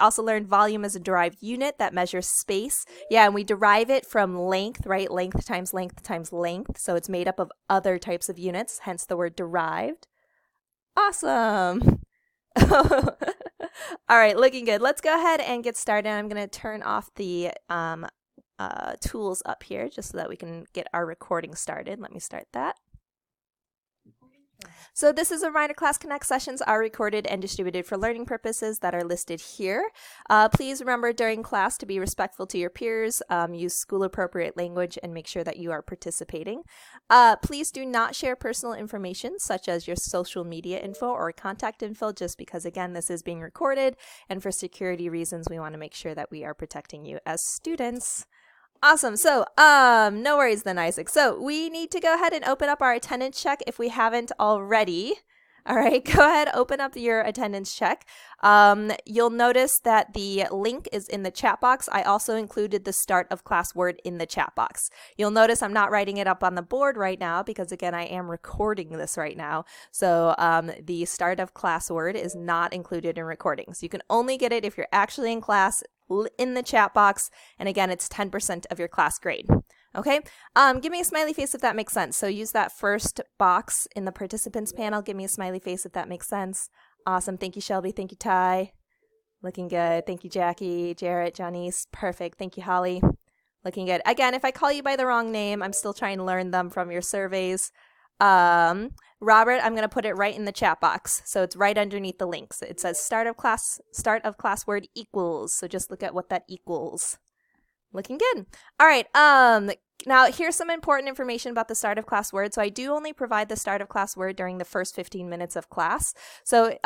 also learned volume as a derived unit that measures space. Yeah, and we derive it from length, right? Length times length times length. So it's made up of other types of units, hence the word derived. Awesome. All right, looking good. Let's go ahead and get started. I'm going to turn off the tools up here just so that we can get our recording started. Let me start that. So this is a reminder, Class Connect sessions are recorded and distributed for learning purposes that are listed here. Please remember during class to be respectful to your peers, use school-appropriate language, and make sure that you are participating. Please do not share personal information such as your social media info or contact info just because, again, this is being recorded, and for security reasons, we want to make sure that we are protecting you as students. Awesome. So, no worries then, Isaac. So we need to go ahead and open up our attendance check if we haven't already. All right, go ahead, open up your attendance check. You'll notice that the link is in the chat box. I also included the start of class word in the chat box. You'll notice I'm not writing it up on the board right now because, again, I am recording this right now. So the start of class word is not included in recordings. You can only get it if you're actually in class in the chat box, and again, it's 10% of your class grade. Okay, give me a smiley face if that makes sense. So use that first box in the participants panel. Give me a smiley face if that makes sense. Awesome. Thank you, Shelby. Thank you, Ty. Looking good. Thank you, Jackie, Jarrett, Janice. Perfect. Thank you, Holly. Looking good. Again, if I call you by the wrong name, I'm still trying to learn them from your surveys. Robert, I'm going to put it right in the chat box. So it's right underneath the links. It says start of class word equals. So just look at what that equals. Looking good. All right. Now here's some important information about the start of class word. So I do only provide the start of class word during the first 15 minutes of class. So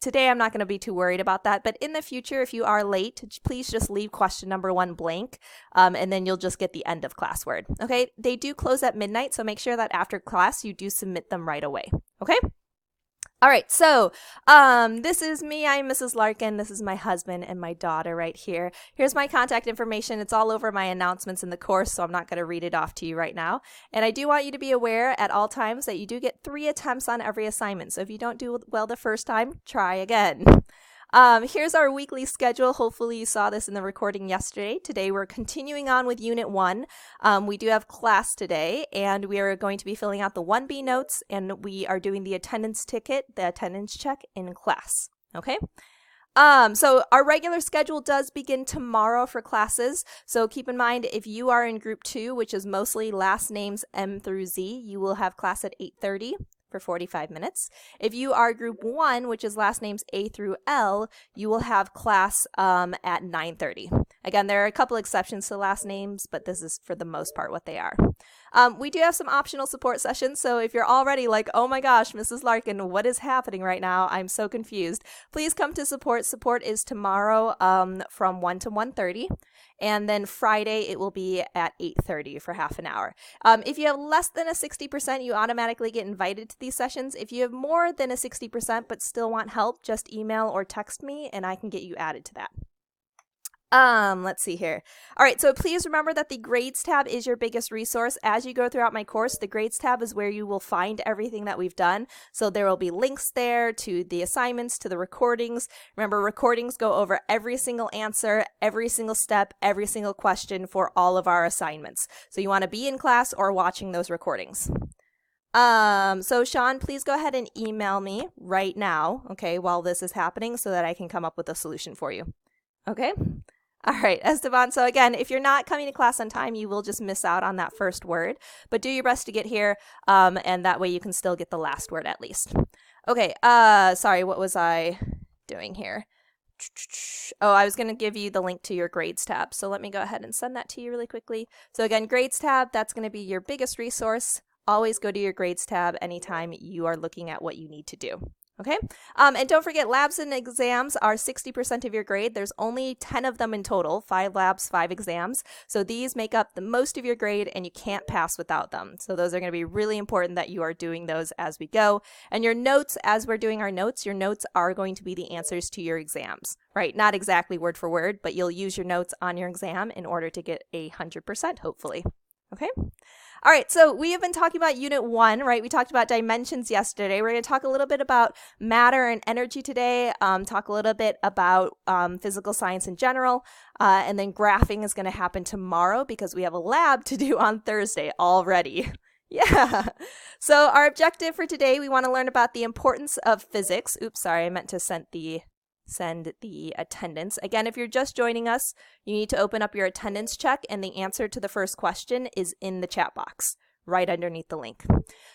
today I'm not going to be too worried about that. But in the future, if you are late, please just leave question number 1 blank, and then you'll just get the end of class word. Okay. They do close at midnight, so make sure that after class you do submit them right away. Okay. All right, so this is me. I'm Mrs. Larkin. This is my husband and my daughter right here. Here's my contact information. It's all over my announcements in the course, so I'm not going to read it off to you right now. And I do want you to be aware at all times that you do get 3 attempts on every assignment. So if you don't do well the first time, try again. Here's our weekly schedule. Hopefully you saw this in the recording yesterday. Today we're continuing on with Unit 1. We do have class today, and we are going to be filling out the 1B notes, and we are doing the attendance ticket, the attendance check in class. Okay? So our regular schedule does begin tomorrow for classes. So keep in mind, if you are in group 2, which is mostly last names M through Z, you will have class at 8:30. For 45 minutes. If you are group 1, which is last names A through L, you will have class at 9:30. Again, there are a couple exceptions to last names, but this is for the most part what they are. We do have some optional support sessions, so if you're already like, oh my gosh, Mrs. Larkin, what is happening right now? I'm so confused. Please come to support. Support is tomorrow from 1 to 1:30. And then Friday, it will be at 8:30 for half an hour. If you have less than a 60%, you automatically get invited to these sessions. If you have more than a 60% but still want help, just email or text me and I can get you added to that. Let's see here. All right, so please remember that the grades tab is your biggest resource. As you go throughout my course, the grades tab is where you will find everything that we've done. So there will be links there to the assignments, to the recordings. Remember, recordings go over every single answer, every single step, every single question for all of our assignments. So you want to be in class or watching those recordings. So Sean, please go ahead and email me right now, okay, while this is happening so that I can come up with a solution for you. Okay? All right, Esteban. So again, if you're not coming to class on time, you will just miss out on that first word, but do your best to get here, and that way you can still get the last word at least. Okay, sorry, what was I doing here? Oh, I was going to give you the link to your grades tab. So let me go ahead and send that to you really quickly. So again, grades tab, that's going to be your biggest resource. Always go to your grades tab anytime you are looking at what you need to do. Okay, and don't forget, labs and exams are 60% of your grade. There's only 10 of them in total, 5 labs, 5 exams. So these make up the most of your grade and you can't pass without them. So those are going to be really important that you are doing those as we go. And your notes, as we're doing our notes, your notes are going to be the answers to your exams, right? Not exactly word for word, but you'll use your notes on your exam in order to get 100%, hopefully. Okay. All right, so we have been talking about Unit 1, right? We talked about dimensions yesterday. We're going to talk a little bit about matter and energy today, talk a little bit about physical science in general, and then graphing is going to happen tomorrow because we have a lab to do on Thursday already. Yeah. So our objective for today, we want to learn about the importance of physics. Oops, sorry, I meant to send the attendance. Again, if you're just joining us, you need to open up your attendance check, and the answer to the first question is in the chat box right underneath the link.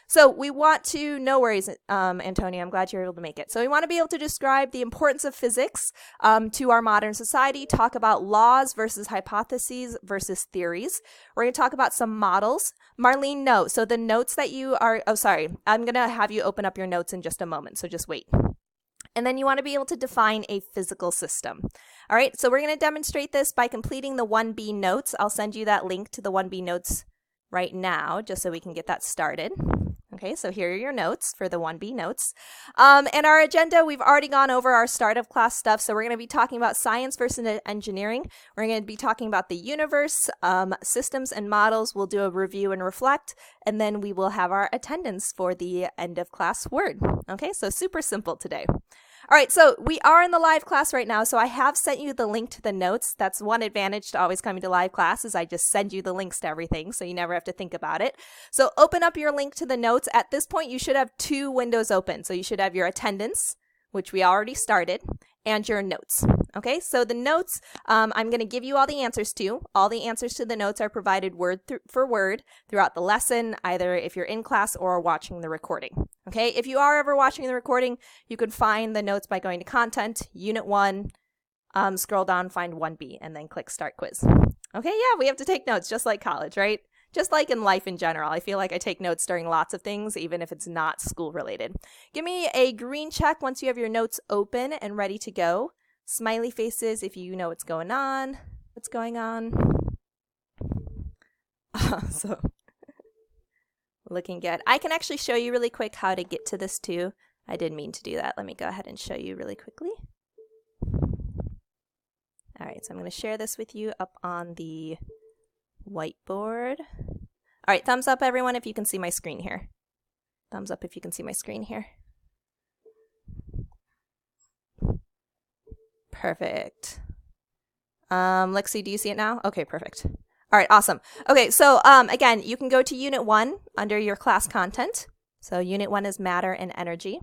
So we want to, no worries, Antonia, I'm glad you're able to make it. So we want to be able to describe the importance of physics to our modern society, talk about laws versus hypotheses versus theories. We're going to talk about some models. Marlene, no. So the notes that you are, oh, sorry, I'm going to have you open up your notes in just a moment, so just wait. And then you want to be able to define a physical system. All right, so we're going to demonstrate this by completing the 1B notes. I'll send you that link to the 1B notes right now, just so we can get that started. Okay, so here are your notes for the 1B notes. And our agenda, we've already gone over our start of class stuff. So we're going to be talking about science versus engineering. We're going to be talking about the universe, systems and models. We'll do a review and reflect, and then we will have our attendance for the end of class word. Okay, so super simple today. All right, so we are in the live class right now, so I have sent you the link to the notes. That's one advantage to always coming to live class is I just send you the links to everything, so you never have to think about it. So open up your link to the notes. At this point, you should have two windows open. So you should have your attendance, which we already started, and your notes. Okay, so the notes, I'm going to give you all the answers to. All the answers to the notes are provided word for word throughout the lesson, either if you're in class or watching the recording. Okay, if you are ever watching the recording, you can find the notes by going to Content, Unit 1, scroll down, find 1B, and then click Start Quiz. Okay, yeah, we have to take notes just like college, right? Just like in life in general. I feel like I take notes during lots of things, even if it's not school related. Give me a green check once you have your notes open and ready to go. Smiley faces if you know what's going on. What's going on? So, looking good. I can actually show you really quick how to get to this too. I didn't mean to do that. Let me go ahead and show you really quickly. All right, so I'm going to share this with you up on the whiteboard. All right, thumbs up everyone if you can see my screen here. Thumbs up if you can see my screen here. Perfect. Lexi, do you see it now? Okay, perfect. All right, awesome. Okay, so again, you can go to Unit 1 under your class content. So Unit 1 is matter and energy.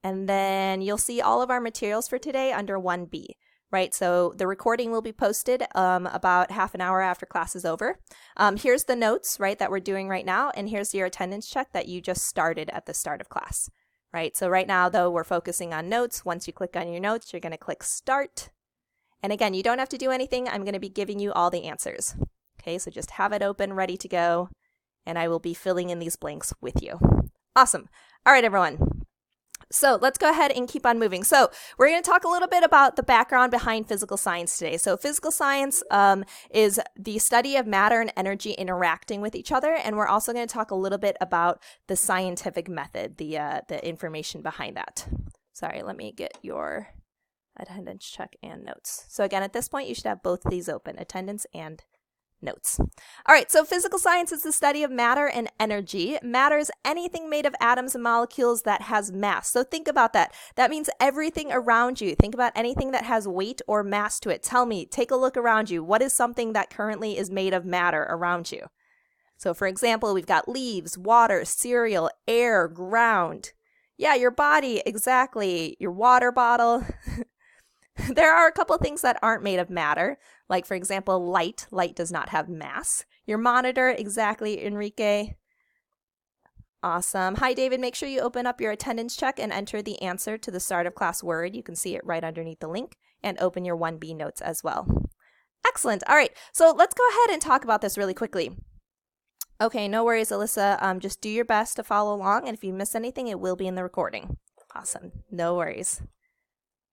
And then you'll see all of our materials for today under 1B. Right, so the recording will be posted about half an hour after class is over. Here's the notes, right, that we're doing right now, and here's your attendance check that you just started at the start of class. Right, so right now, though, we're focusing on notes. Once you click on your notes, you're going to click Start. And again, you don't have to do anything. I'm going to be giving you all the answers. Okay, so just have it open, ready to go, and I will be filling in these blanks with you. Awesome. All right, everyone. So let's go ahead and keep on moving. So we're going to talk a little bit about the background behind physical science today. So physical science is the study of matter and energy interacting with each other. And we're also going to talk a little bit about the scientific method, the information behind that. Sorry, let me get your attendance check and notes. So again, at this point, you should have both of these open, attendance and notes. All right, so physical science is the study of matter and energy. Matter is anything made of atoms and molecules that has mass. So think about that. That means everything around you. Think about anything that has weight or mass to it. Tell me, take a look around you. What is something that currently is made of matter around you? So for example, we've got leaves, water, cereal, air, ground. Yeah, your body, exactly. Your water bottle. There are a couple things that aren't made of matter, like, for example, light. Light does not have mass. Your monitor, exactly, Enrique. Awesome. Hi, David. Make sure you open up your attendance check and enter the answer to the start of class word. You can see it right underneath the link, and open your 1B notes as well. Excellent. All right, so let's go ahead and talk about this really quickly. Okay, no worries, Alyssa. Just do your best to follow along, and if you miss anything, it will be in the recording. Awesome. No worries.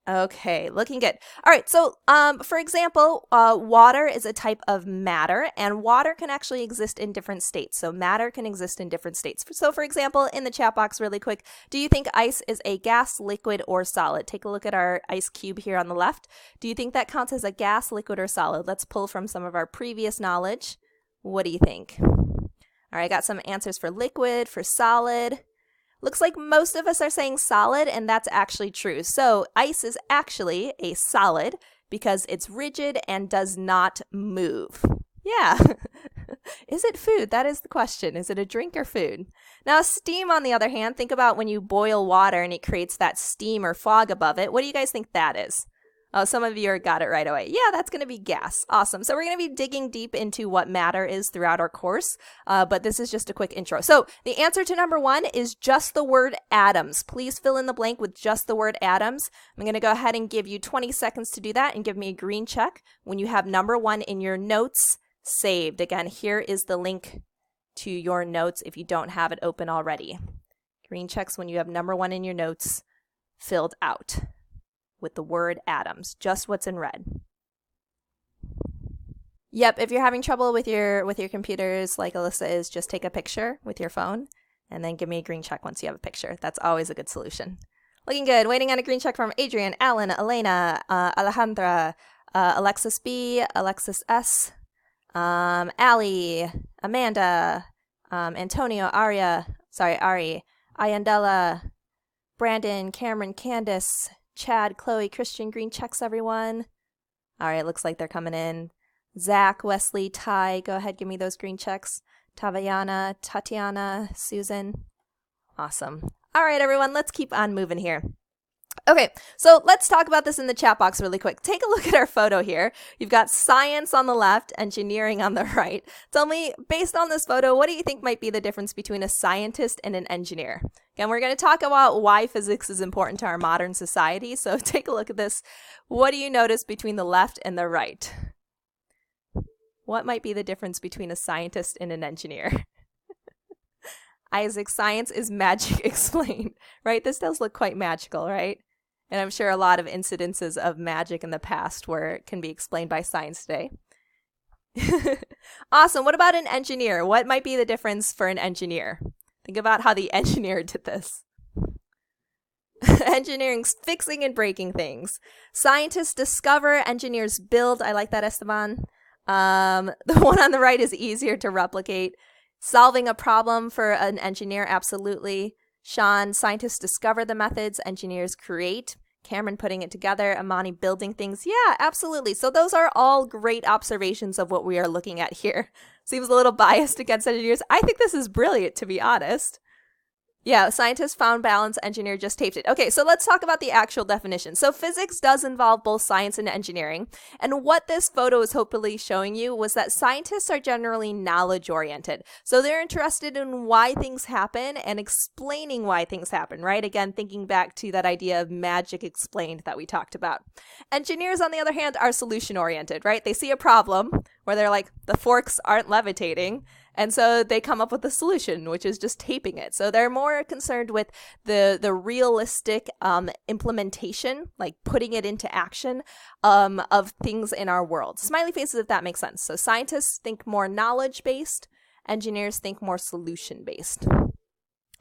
Okay, looking good. All right, so for example, water is a type of matter, and water can actually exist in different states. So matter can exist in different states. So for example, in the chat box really quick, do you think ice is a gas, liquid, or solid? Take a look at our ice cube here on the left. Do you think that counts as a gas, liquid, or solid? Let's pull from some of our previous knowledge. What do you think? All right, I got some answers for liquid, for solid. Looks like most of us are saying solid, and that's actually true. So ice is actually a solid because it's rigid and does not move. Yeah. Is it food? That is the question. Is it a drink or food? Now, steam, on the other hand, think about when you boil water and it creates that steam or fog above it. What do you guys think that is? Oh, some of you got it right away. Yeah, that's going to be gas. Awesome. So we're going to be digging deep into what matter is throughout our course, but this is just a quick intro. So the answer to number 1 is just the word atoms. Please fill in the blank with just the word atoms. I'm going to go ahead and give you 20 seconds to do that and give me a green check when you have number 1 in your notes saved. Again, here is the link to your notes if you don't have it open already. Green checks when you have number 1 in your notes filled out with the word atoms, just what's in red. Yep, if you're having trouble with your computers like Alyssa is, just take a picture with your phone and then give me a green check once you have a picture. That's always a good solution. Looking good. Waiting on a green check from Adrian, Alan, Elena, Alejandra, Alexis B, Alexis S, Ali, Amanda, Antonio, Ari, Ayandela, Brandon, Cameron, Candace, Chad, Chloe, Christian, green checks, everyone. All right, looks like they're coming in. Zach, Wesley, Ty, go ahead, give me those green checks. Tavayana, Tatiana, Susan. Awesome. All right, everyone, let's keep on moving here. Okay, so let's talk about this in the chat box really quick. Take a look at our photo here. You've got science on the left, engineering on the right. Tell me, based on this photo, what do you think might be the difference between a scientist and an engineer? Again, we're going to talk about why physics is important to our modern society. So take a look at this. What do you notice between the left and the right? What might be the difference between a scientist and an engineer? Isaac, science is magic explained, right? This does look quite magical, right? And I'm sure a lot of incidences of magic in the past where it can be explained by science today. Awesome. What about an engineer? What might be the difference for an engineer? Think about how the engineer did this. Engineering's fixing and breaking things. Scientists discover, engineers build. I like that, Esteban. The one on the right is easier to replicate. Solving a problem for an engineer, absolutely. Sean, scientists discover the methods, engineers create. Cameron, putting it together. Amani, building things. Yeah, absolutely. So those are all great observations of what we are looking at here. Seems a little biased against engineers. I think this is brilliant, to be honest. Yeah, scientists found balance, engineer just taped it. Okay, so let's talk about the actual definition. So physics does involve both science and engineering. And what this photo is hopefully showing you was that scientists are generally knowledge-oriented. So they're interested in why things happen and explaining why things happen, right? Again, thinking back to that idea of magic explained that we talked about. Engineers, on the other hand, are solution-oriented, right? They see a problem where they're like, the forks aren't levitating. And so they come up with a solution, which is just taping it. So they're more concerned with the realistic implementation, like putting it into action of things in our world. Smiley faces, if that makes sense. So scientists think more knowledge-based, engineers think more solution-based.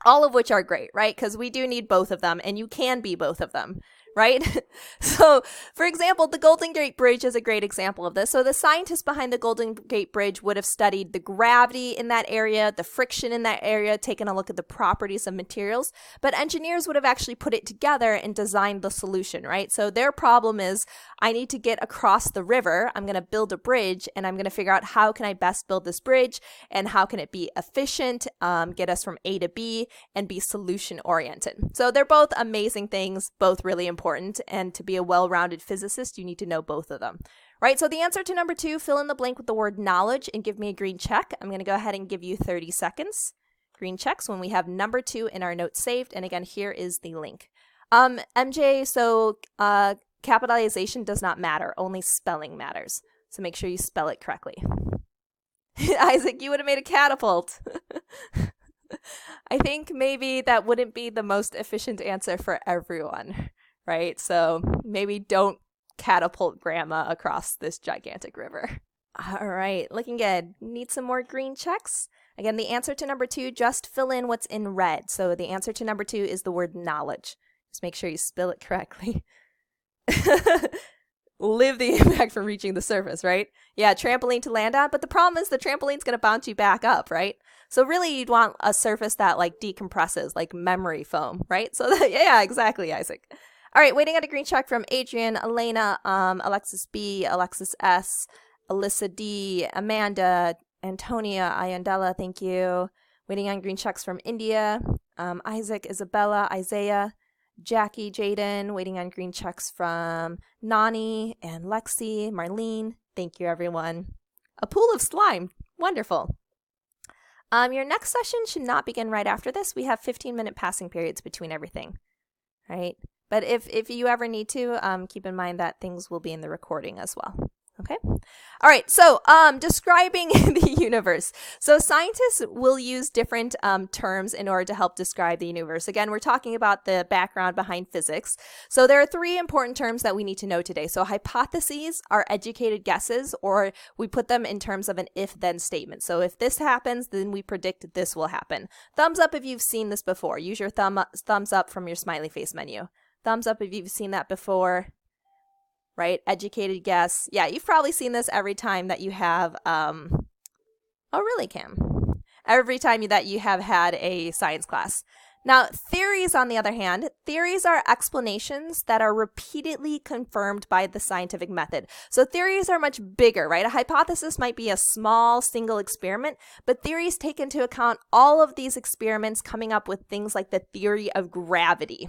All of which are great, right? Because we do need both of them, and you can be both of them, right? So, for example, the Golden Gate Bridge is a great example of this. So the scientists behind the Golden Gate Bridge would have studied the gravity in that area, the friction in that area, taken a look at the properties of materials, but engineers would have actually put it together and designed the solution, right? So their problem is, I need to get across the river, I'm going to build a bridge, and I'm going to figure out how can I best build this bridge, and how can it be efficient, get us from A to B, and be solution-oriented. So they're both amazing things, both really important, and to be a well-rounded physicist, you need to know both of them. Right, so the answer to number 2, fill in the blank with the word knowledge and give me a green check. I'm going to go ahead and give you 30 seconds. Green checks when we have number 2 in our notes saved, and again, here is the link. MJ, so capitalization does not matter, only spelling matters. So make sure you spell it correctly. Isaac, you would have made a catapult. I think maybe that wouldn't be the most efficient answer for everyone, right? So maybe don't catapult grandma across this gigantic river. All right, looking good. Need some more green checks? Again, the answer to number 2, just fill in what's in red. So the answer to number 2 is the word knowledge. Just make sure you spell it correctly. live the impact from reaching the surface, right? Yeah, trampoline to land on, but the problem is the trampoline's going to bounce you back up, right? So really you'd want a surface that like decompresses, like memory foam, right? So that, yeah, exactly, Isaac. All right, waiting on a green check from Adrian, Elena, Alexis B, Alexis S, Alyssa D, Amanda, Antonia, Ayandela, thank you. Waiting on green checks from India, Isaac, Isabella, Isaiah, Jackie, Jaden. Waiting on green checks from Nani and Lexi, Marlene. Thank you, everyone. A pool of slime. Wonderful. Your next session should not begin right after this. We have 15-minute passing periods between everything, right? But if you ever need to, keep in mind that things will be in the recording as well. Okay. All right. So, describing the universe. So scientists will use different terms in order to help describe the universe. Again, we're talking about the background behind physics. So there are three important terms that we need to know today. So hypotheses are educated guesses, or we put them in terms of an if-then statement. So if this happens, then we predict this will happen. Thumbs up if you've seen this before. Use your thumbs up from your smiley face menu. Thumbs up if you've seen that before. Right? Educated guess. Yeah, you've probably seen this every time that you have, oh, really, Cam? Every time that you have had a science class. Now, theories, on the other hand, theories are explanations that are repeatedly confirmed by the scientific method. So theories are much bigger, right? A hypothesis might be a small single experiment, but theories take into account all of these experiments, coming up with things like the theory of gravity.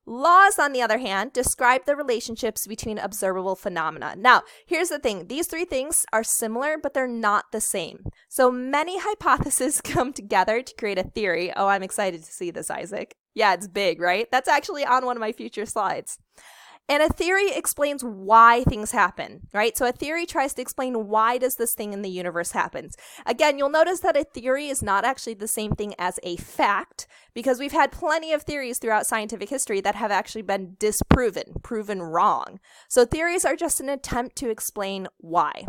Laws, on the other hand, describe the relationships between observable phenomena. Now, here's the thing. These three things are similar, but they're not the same. So many hypotheses come together to create a theory. Oh, I'm excited to see this, Isaac. Yeah, it's big, right? That's actually on one of my future slides. And a theory explains why things happen, right? So a theory tries to explain why does this thing in the universe happen. Again, you'll notice that a theory is not actually the same thing as a fact, because we've had plenty of theories throughout scientific history that have actually been disproven, proven wrong. So theories are just an attempt to explain why.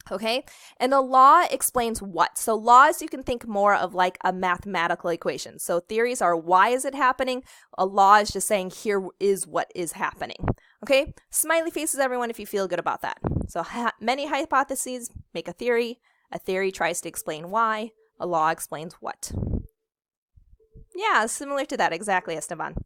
Okay, and a law explains what. So laws, you can think more of like a mathematical equation. So theories are why is it happening? A law is just saying here is what is happening. Okay, smiley faces, everyone, if you feel good about that. So many hypotheses make a theory tries to explain why, a law explains what. Yeah, similar to that, exactly, Esteban.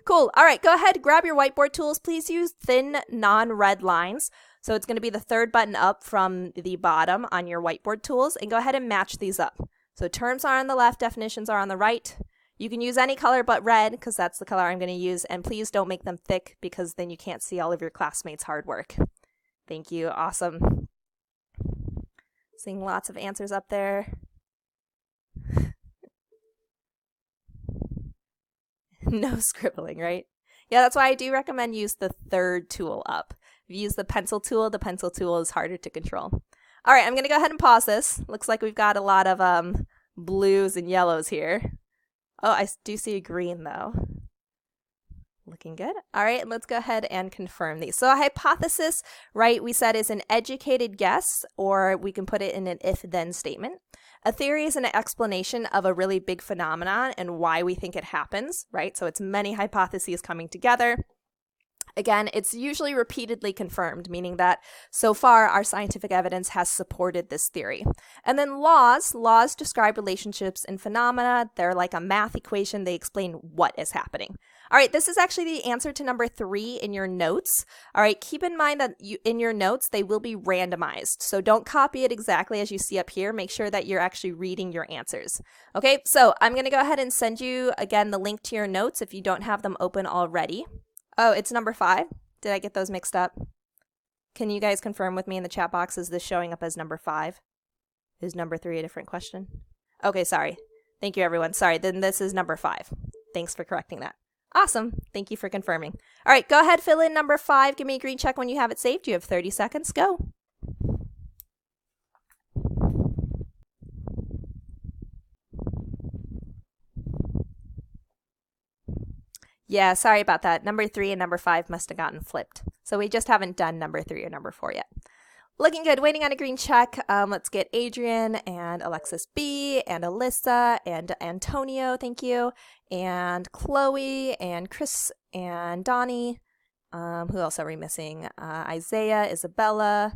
Cool. All right, go ahead, grab your whiteboard tools. Please use thin, non-red lines. So it's going to be the third button up from the bottom on your whiteboard tools, and go ahead and match these up. So terms are on the left, definitions are on the right. You can use any color but red, because that's the color I'm going to use, and please don't make them thick, because then you can't see all of your classmates' hard work. Thank you. Awesome. Seeing lots of answers up there. No scribbling, right? Yeah, that's why I do recommend use the third tool up. If you use the pencil tool is harder to control. All right, I'm going to go ahead and pause this. Looks like we've got a lot of blues and yellows here. Oh, I do see a green, though. Looking good. All right, let's go ahead and confirm these. So a hypothesis, right, we said is an educated guess, or we can put it in an if-then statement. A theory is an explanation of a really big phenomenon and why we think it happens, right? So it's many hypotheses coming together. Again, it's usually repeatedly confirmed, meaning that so far our scientific evidence has supported this theory. And then laws describe relationships and phenomena. They're like a math equation. They explain what is happening. All right, this is actually the answer to number 3 in your notes. All right, keep in mind that in your notes, they will be randomized. So don't copy it exactly as you see up here. Make sure that you're actually reading your answers. Okay, so I'm going to go ahead and send you, again, the link to your notes if you don't have them open already. Oh, it's number 5. Did I get those mixed up? Can you guys confirm with me in the chat box? Is this showing up as number 5? Is number 3 a different question? Okay, sorry. Thank you, everyone. Sorry, then this is number 5. Thanks for correcting that. Awesome. Thank you for confirming. All right, go ahead, fill in number 5. Give me a green check when you have it saved. You have 30 seconds. Go. Yeah, sorry about that. Number 3 and number 5 must have gotten flipped. So we just haven't done number 3 or number 4 yet. Looking good. Waiting on a green check. Let's get Adrian and Alexis B and Alyssa and Antonio, thank you, and Chloe and Chris and Donnie. Who else are we missing? Isaiah, Isabella,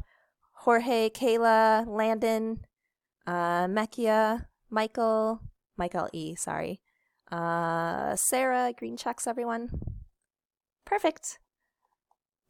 Jorge, Kayla, Landon, Mekia, Michael E, sorry. Sarah, green checks, everyone. Perfect.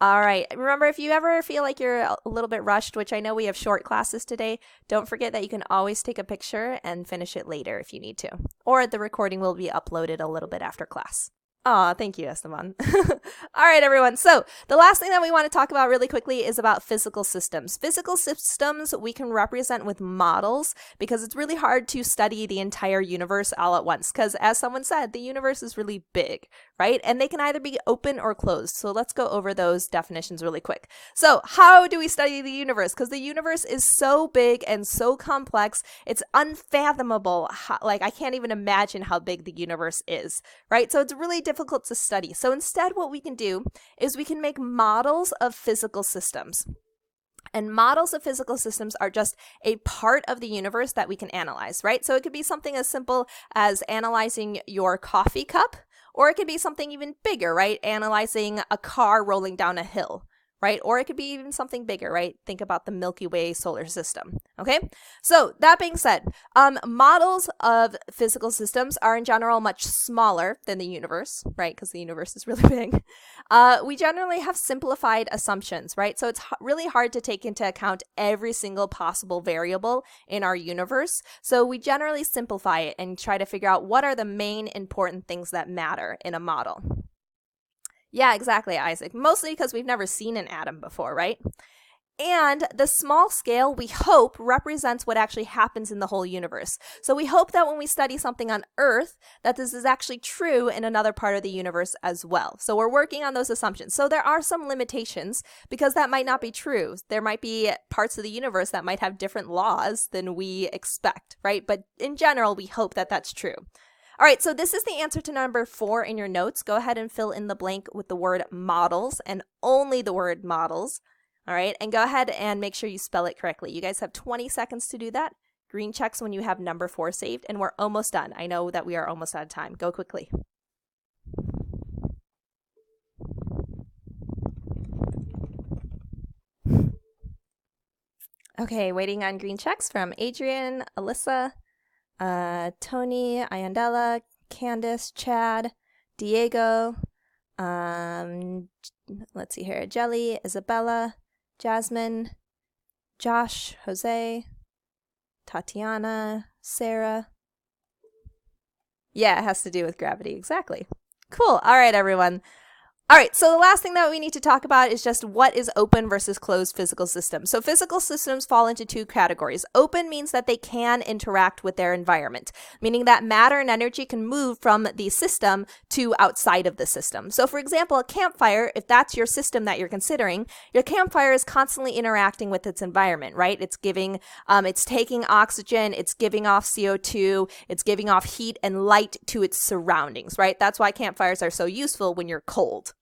All right. Remember, if you ever feel like you're a little bit rushed, which I know we have short classes today, don't forget that you can always take a picture and finish it later if you need to. Or the recording will be uploaded a little bit after class. Aw, thank you, Esteban. All right, everyone. So the last thing that we want to talk about really quickly is about physical systems. Physical systems we can represent with models because it's really hard to study the entire universe all at once because, as someone said, the universe is really big, right? And they can either be open or closed. So let's go over those definitions really quick. So how do we study the universe? Because the universe is so big and so complex, it's unfathomable. Like, I can't even imagine how big the universe is, right? So it's really difficult to study. So instead, what we can do is we can make models of physical systems. And models of physical systems are just a part of the universe that we can analyze, right? So it could be something as simple as analyzing your coffee cup, or it could be something even bigger, right? Analyzing a car rolling down a hill, right? Or it could be even something bigger, right? Think about the Milky Way solar system, okay? So that being said, models of physical systems are in general much smaller than the universe, right? Because the universe is really big. We generally have simplified assumptions, right? So it's really hard to take into account every single possible variable in our universe. So we generally simplify it and try to figure out what are the main important things that matter in a model. Yeah, exactly, Isaac. Mostly because we've never seen an atom before, right? And the small scale, we hope, represents what actually happens in the whole universe. So we hope that when we study something on Earth, that this is actually true in another part of the universe as well. So we're working on those assumptions. So there are some limitations because that might not be true. There might be parts of the universe that might have different laws than we expect, right? But in general, we hope that that's true. All right, so this is the answer to number 4 in your notes. Go ahead and fill in the blank with the word models and only the word models. All right, and go ahead and make sure you spell it correctly. You guys have 20 seconds to do that. Green checks when you have number 4 saved, and we're almost done. I know that we are almost out of time. Go quickly. Okay, waiting on green checks from Adrian, Alyssa, Tony, Ayandela, Candace, Chad, Diego, let's see here, Jelly, Isabella, Jasmine, Josh, Jose, Tatiana, Sarah. Yeah, it has to do with gravity, exactly. Cool. All right, everyone. All right, so the last thing that we need to talk about is just what is open versus closed physical systems. So physical systems fall into 2 categories. Open means that they can interact with their environment, meaning that matter and energy can move from the system to outside of the system. So for example, a campfire, if that's your system that you're considering, your campfire is constantly interacting with its environment, right? It's taking oxygen, it's giving off CO2, it's giving off heat and light to its surroundings, right? That's why campfires are so useful when you're cold.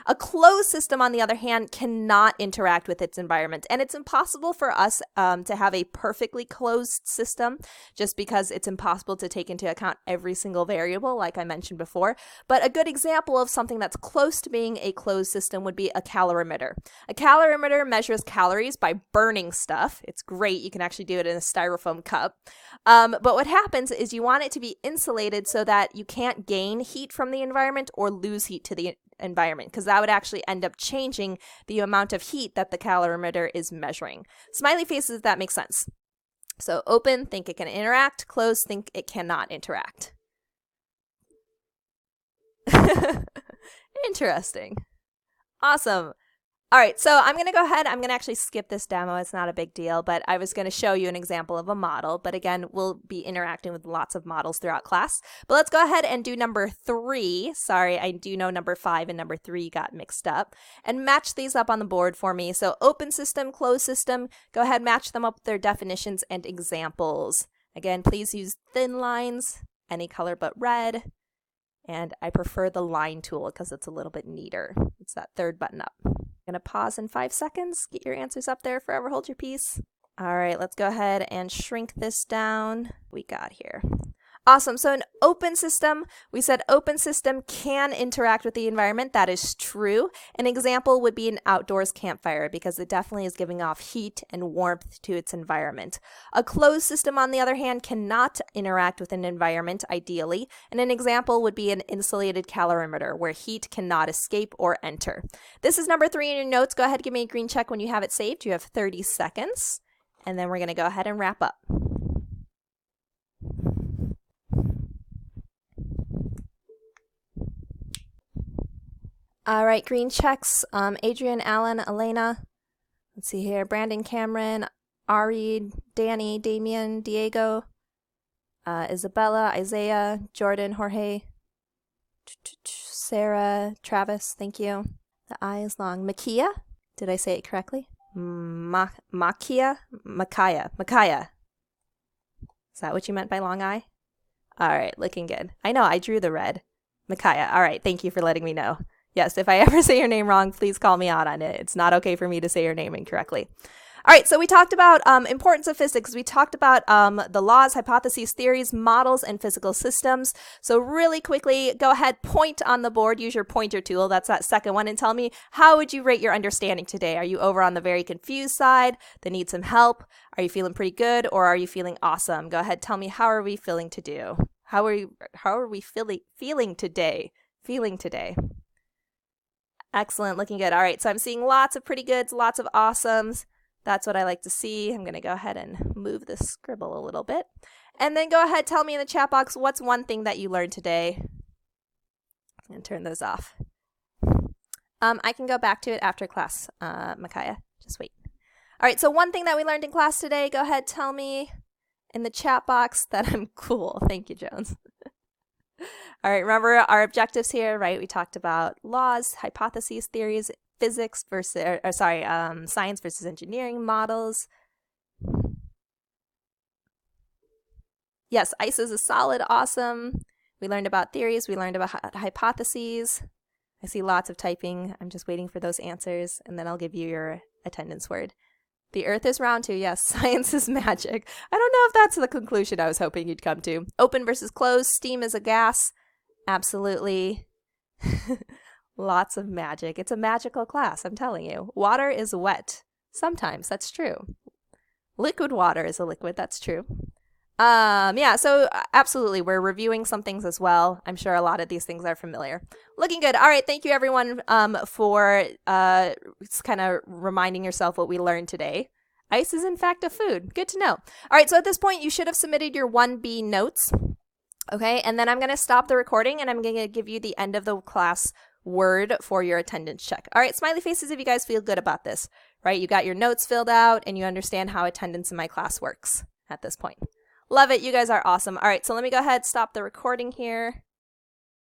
A closed system, on the other hand, cannot interact with its environment, and it's impossible for us to have a perfectly closed system just because it's impossible to take into account every single variable, like I mentioned before. But a good example of something that's close to being a closed system would be a calorimeter. A calorimeter measures calories by burning stuff. It's great. You can actually do it in a styrofoam cup. But what happens is you want it to be insulated so that you can't gain heat from the environment or lose heat to the environment, because that would actually end up changing the amount of heat that the calorimeter is measuring. Smiley faces, if that makes sense. So open, think it can interact. Closed, think it cannot interact. Interesting. Awesome. All right, so I'm going to go ahead. I'm going to actually skip this demo. It's not a big deal, but I was going to show you an example of a model. But again, we'll be interacting with lots of models throughout class. But let's go ahead and do number 3. Sorry, I do know number 5 and number 3 got mixed up. And match these up on the board for me. So open system, closed system, go ahead, match them up with their definitions and examples. Again, please use thin lines, any color but red. And I prefer the line tool because it's a little bit neater. It's that 3rd button up. I'm going to pause in 5 seconds. Get your answers up there. Forever hold your peace. All right, let's go ahead and shrink this down. We got here. Awesome. So an open system, we said open system can interact with the environment. That is true. An example would be an outdoors campfire because it definitely is giving off heat and warmth to its environment. A closed system, on the other hand, cannot interact with an environment ideally. And an example would be an insulated calorimeter where heat cannot escape or enter. This is number 3 in your notes. Go ahead and give me a green check when you have it saved. You have 30 seconds. And then we're going to go ahead and wrap up. All right, green checks. Adrian, Alan, Elena. Let's see here. Brandon, Cameron, Ari, Danny, Damien, Diego, Isabella, Isaiah, Jordan, Jorge, Sarah, Travis. Thank you. The I is long. Makia. Did I say it correctly? Makia? Makaya. Is that what you meant by long I? All right, looking good. I know, I drew the red. Makaya. All right, thank you for letting me know. Yes, if I ever say your name wrong, please call me out on it. It's not okay for me to say your name incorrectly. All right, so we talked about importance of physics. We talked about the laws, hypotheses, theories, models, and physical systems. So really quickly, go ahead, point on the board, use your pointer tool. That's that second one, and tell me, how would you rate your understanding today? Are you over on the very confused side that needs some help? Are you feeling pretty good, or are you feeling awesome? Go ahead, tell me, how are we feeling to do? How are we feeling today? Excellent, looking good. All right, so I'm seeing lots of pretty goods, lots of awesomes. That's what I like to see. I'm going to go ahead and move the scribble a little bit. And then go ahead, tell me in the chat box, what's one thing that you learned today? I'm going to turn those off. I can go back to it after class, Micaiah. Just wait. All right, so one thing that we learned in class today, go ahead, tell me in the chat box that I'm cool. Thank you, Jones. All right, remember our objectives here, right? We talked about laws, hypotheses, theories, physics versus, science versus engineering models. Yes, ICE is a solid, awesome. We learned about theories. We learned about hypotheses. I see lots of typing. I'm just waiting for those answers, and then I'll give you your attendance word. The earth is round too. Yes, science is magic. I don't know if that's the conclusion I was hoping you'd come to. Open versus closed. Steam is a gas. Absolutely. Lots of magic. It's a magical class, I'm telling you. Water is wet. Sometimes, that's true. Liquid water is a liquid, that's true. Yeah, so absolutely, we're reviewing some things as well. I'm sure a lot of these things are familiar. Looking good. All right, thank you everyone for kind of reminding yourself what we learned today. Ice is in fact a food. Good to know. All right, so at this point, you should have submitted your 1B notes. Okay, and then I'm going to stop the recording and I'm going to give you the end of the class word for your attendance check. All right, smiley faces if you guys feel good about this, right? You got your notes filled out and you understand how attendance in my class works at this point. Love it. You guys are awesome. All right, so let me go ahead, stop the recording here.